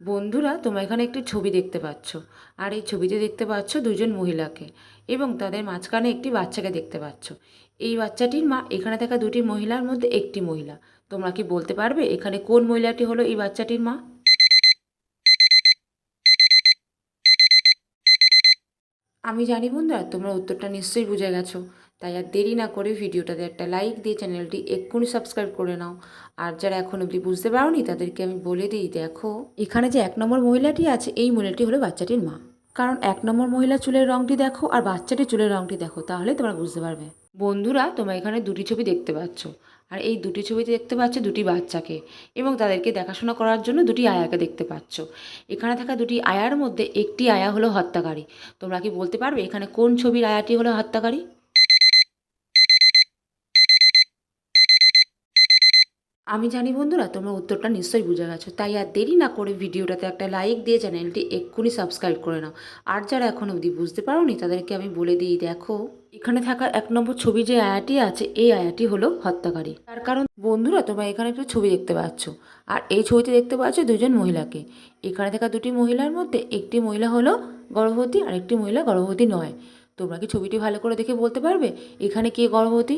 বন্ধুরা, তোমরা এখানে একটি ছবি দেখতে পাচ্ছ। আর এই ছবিতে দেখতে পাচ্ছ দুজন মহিলাকে এবং তাদের মাঝখানে একটি বাচ্চাকে দেখতে পাচ্ছ। এই বাচ্চাটির মা এখানে থাকা দুটি মহিলার মধ্যে একটি মহিলা। তোমরা কি বলতে পারবে এখানে কোন মহিলাটি হলো এই বাচ্চাটির মা? আমি জানি বন্ধুরা, তোমরা উত্তরটা নিশ্চয়ই বুঝে গেছো। তাই আর দেরি না করে ভিডিওটাতে একটা লাইক দিয়ে চ্যানেলটি এক্ষুনি সাবস্ক্রাইব করে নাও। আর যারা এখন অবধি বুঝতে পারোনি তাদেরকে আমি বলে দিই, দেখো এখানে যে 1 নম্বর মহিলাটি আছে এই মহিলাটি হলো বাচ্চাটির মা। কারণ 1 নম্বর মহিলা চুলের রঙটি দেখো আর বাচ্চাটির চুলের রঙটি দেখো, তাহলে তোমরা বুঝতে পারবে। বন্ধুরা, তোমরা এখানে দুটি ছবি দেখতে পাচ্ছ। আর এই দুটি ছবিতে দেখতে পাচ্ছ দুটি বাচ্চাকে এবং তাদেরকে দেখাশোনা করার জন্য দুটি আয়াকে দেখতে পাচ্ছ। এখানে থাকা দুটি আয়ার মধ্যে একটি আয়া হলো হত্যাকারী। তোমরা কি বলতে পারবে এখানে কোন ছবির আয়াটি হলো হত্যাকারী? আমি জানি বন্ধুরা, তোমরা উত্তরটা নিশ্চয়ই বুঝে গেছো। তাই আর দেরি না করে ভিডিওটাতে একটা লাইক দিয়ে চ্যানেলটি এক্ষুনি সাবস্ক্রাইব করে নাও। আর যারা এখন অবধি বুঝতে পারোনি তাদেরকে আমি বলে দিই, দেখো এখানে থাকা 1 নম্বর ছবি যে আয়াটি আছে এই আয়াটি হলো হত্যাকারী। তার কারণ বন্ধুরা, তোমরা এখানে একটু ছবি দেখতে পাচ্ছ। আর এই ছবিতে দেখতে পাচ্ছ দুজন মহিলাকে। এখানে থাকা দুটি মহিলার মধ্যে একটি মহিলা হলো গর্ভবতী আর একটি মহিলা গর্ভবতী নয়। তোমরা কি ছবিটি ভালো করে দেখে বলতে পারবে এখানে কে গর্ভবতী?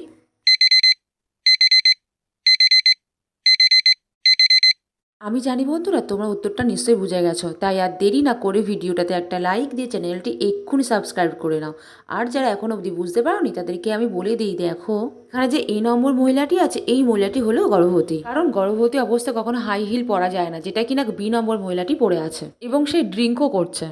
আমি জানি বন্ধুরা, তোমরা উত্তরটা নিশ্চয়ই বুঝে গেছো। তাই আর দেরি না করে ভিডিওটাতে একটা লাইক দিয়ে চ্যানেলটি এক্ষুনি সাবস্ক্রাইব করে নাও। আর যারা এখন অবধি বুঝতে পারোনি তাদেরকে আমি বলে দিই, দেখো এখানে যে নম্বর মহিলাটি আছে এই মহিলাটি হলো গর্ভবতী। কারণ গর্ভবতী অবস্থায় কখনো হাই হিল পরা যায় না, যেটা কিনা নম্বর মহিলাটি পরে আছে এবং সে ড্রিঙ্কও করছে।